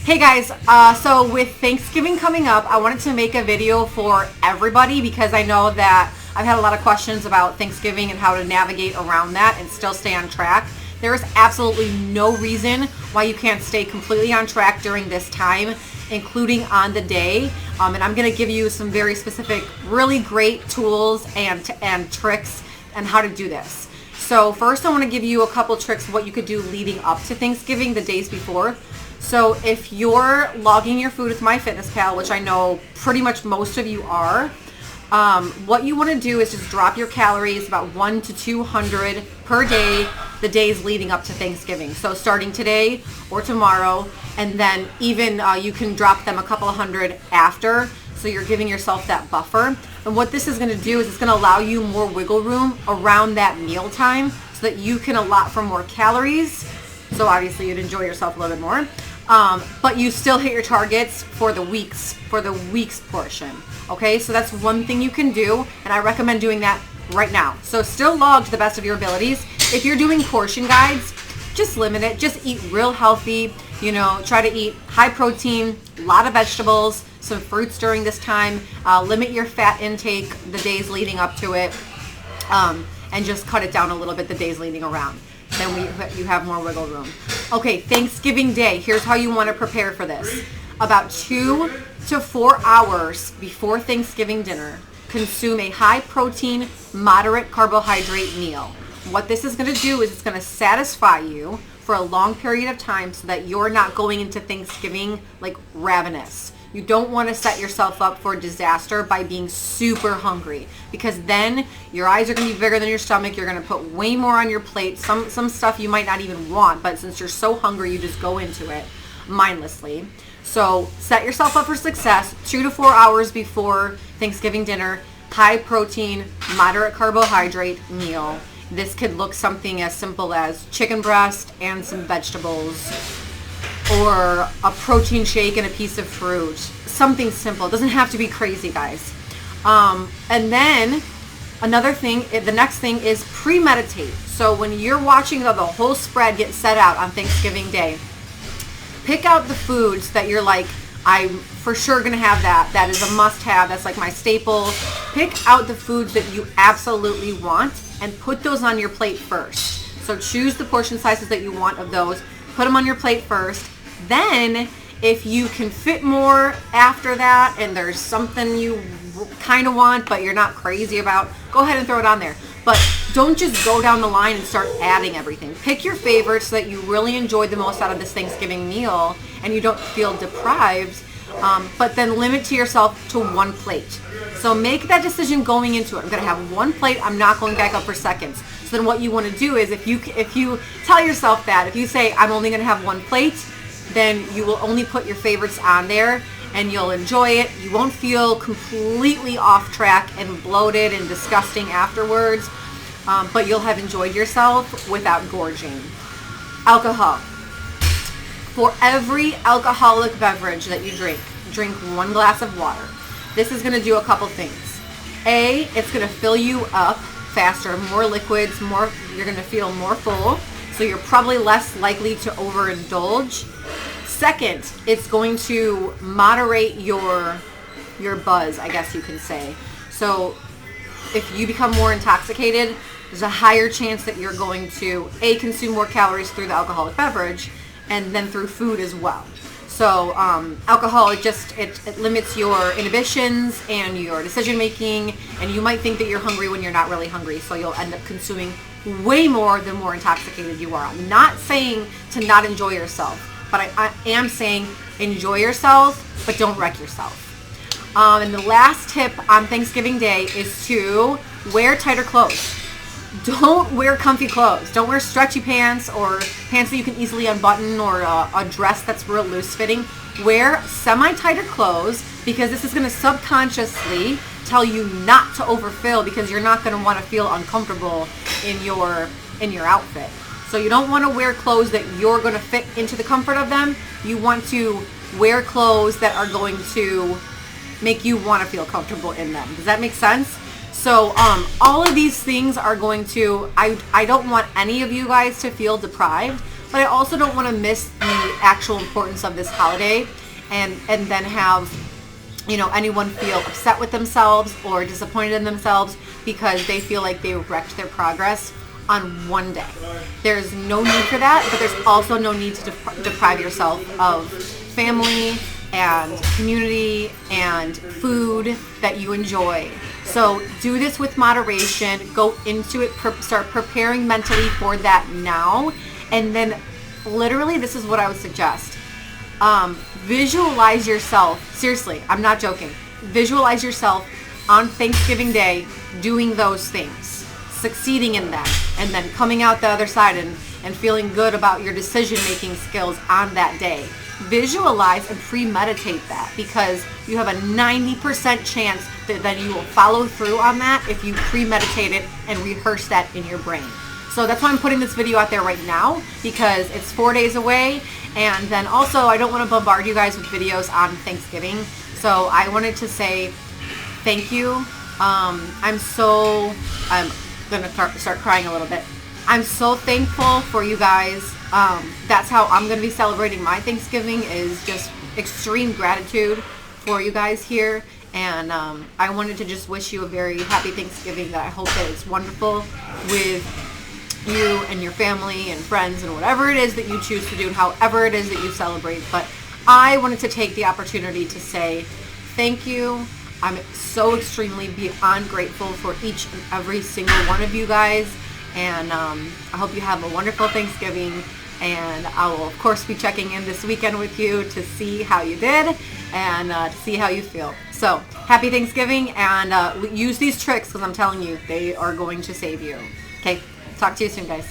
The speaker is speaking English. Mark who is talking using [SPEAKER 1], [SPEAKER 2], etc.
[SPEAKER 1] Hey guys, so with Thanksgiving coming up, I wanted to make a video for everybody because I know that I've had a lot of questions about Thanksgiving and how to navigate around that and still stay on track. There is absolutely no reason why you can't stay completely on track during this time, including on the day. And I'm going to give you some very specific, really great tools and tricks and how to do this. So first I want to give you a couple tricks of what you could do leading up to Thanksgiving, the days before. So if you're logging your food with MyFitnessPal, which I know pretty much most of you are, what you want to do is just drop your calories about 100 to 200 per day the days leading up to Thanksgiving. So starting today or tomorrow, and then even you can drop them a couple of hundred after, so you're giving yourself that buffer. And what this is going to do is it's going to allow you more wiggle room around that meal time so that you can allot for more calories. So obviously you'd enjoy yourself a little bit more. But you still hit your targets for the week's portion. Okay, so that's one thing you can do, and I recommend doing that right now. So still log to the best of your abilities. If you're doing portion guides, just limit it. Just eat real healthy. You know, try to eat high protein, a lot of vegetables, some fruits during this time. Limit your fat intake the days leading up to it, and just cut it down a little bit the days leading around. Then you have more wiggle room. Okay, Thanksgiving Day. Here's how you want to prepare for this. About 2 to 4 hours before Thanksgiving dinner, consume a high protein, moderate carbohydrate meal. What this is going to do is it's going to satisfy you for a long period of time so that you're not going into Thanksgiving like ravenous. You don't want to set yourself up for disaster by being super hungry, because then your eyes are going to be bigger than your stomach. You're going to put way more on your plate, some stuff you might not even want, but since you're so hungry, you just go into it mindlessly. So set yourself up for success 2 to 4 hours before Thanksgiving dinner, high protein, moderate carbohydrate meal. This could look something as simple as chicken breast and some vegetables, or a protein shake and a piece of fruit. Something simple. It doesn't have to be crazy, guys. And then another thing, the next thing is premeditate. So when you're watching the whole spread get set out on Thanksgiving Day, pick out the foods that you're like, I'm for sure gonna have that. That is a must-have. That's like my staple. Pick out the foods that you absolutely want and put those on your plate first. So choose the portion sizes that you want of those. Put them on your plate first. Then if you can fit more after that and there's something you kind of want but you're not crazy about, go ahead and throw it on there. But don't just go down the line and start adding everything. Pick your favorites so that you really enjoy the most out of this Thanksgiving meal and you don't feel deprived, but then limit to yourself to one plate. So make that decision going into it. I'm going to have one plate. I'm not going back up for seconds. So then what you want to do is if you tell yourself that, if you say I'm only going to have one plate, then you will only put your favorites on there and you'll enjoy it. You won't feel completely off track and bloated and disgusting afterwards, but you'll have enjoyed yourself without gorging. Alcohol. For every alcoholic beverage that you drink 1 glass of water. This is going to do a couple things. A, it's going to fill you up faster, more liquids, you're going to feel more full, so you're probably less likely to overindulge. Second, it's going to moderate your buzz, I guess you can say. So if you become more intoxicated, there's a higher chance that you're going to consume more calories through the alcoholic beverage and then through food as well. So alcohol, it limits your inhibitions and your decision making, and you might think that you're hungry when you're not really hungry, so you'll end up consuming way more the more intoxicated you are. I'm not saying to not enjoy yourself, but I am saying enjoy yourself, but don't wreck yourself. And the last tip on Thanksgiving Day is to wear tighter clothes. Don't wear comfy clothes. Don't wear stretchy pants or pants that you can easily unbutton, or a dress that's real loose fitting. Wear semi-tighter clothes, because this is going to subconsciously tell you not to overfill, because you're not going to want to feel uncomfortable in your outfit. So you don't want to wear clothes that you're going to fit into the comfort of them. You want to wear clothes that are going to make you want to feel comfortable in them. Does that make sense? So all of these things are going to, I don't want any of you guys to feel deprived, but I also don't want to miss the actual importance of this holiday and then have, you know, anyone feel upset with themselves or disappointed in themselves because they feel like they wrecked their progress on one day. There's no need for that, but there's also no need to deprive yourself of family and community and food that you enjoy. So do this with moderation. Go into it, start preparing mentally for that now. And then literally, this is what I would suggest. Visualize yourself, seriously, I'm not joking. Visualize yourself on Thanksgiving Day doing those things, succeeding in them, and then coming out the other side and feeling good about your decision-making skills on that day. Visualize and premeditate that, because you have a 90% chance that you will follow through on that if you premeditate it and rehearse that in your brain. So that's why I'm putting this video out there right now, because it's 4 days away. And then also, I don't want to bombard you guys with videos on Thanksgiving. So I wanted to say thank you. I'm going to start crying a little bit. I'm so thankful for you guys. That's how I'm going to be celebrating my Thanksgiving, is just extreme gratitude for you guys here. And I wanted to just wish you a very happy Thanksgiving, that I hope that it's wonderful with you and your family and friends and whatever it is that you choose to do and however it is that you celebrate. But I wanted to take the opportunity to say thank you. I'm so extremely beyond grateful for each and every single one of you guys. And I hope you have a wonderful Thanksgiving. And I will, of course, be checking in this weekend with you to see how you did and to see how you feel. So happy Thanksgiving, and use these tricks, because I'm telling you, they are going to save you. Okay, talk to you soon, guys.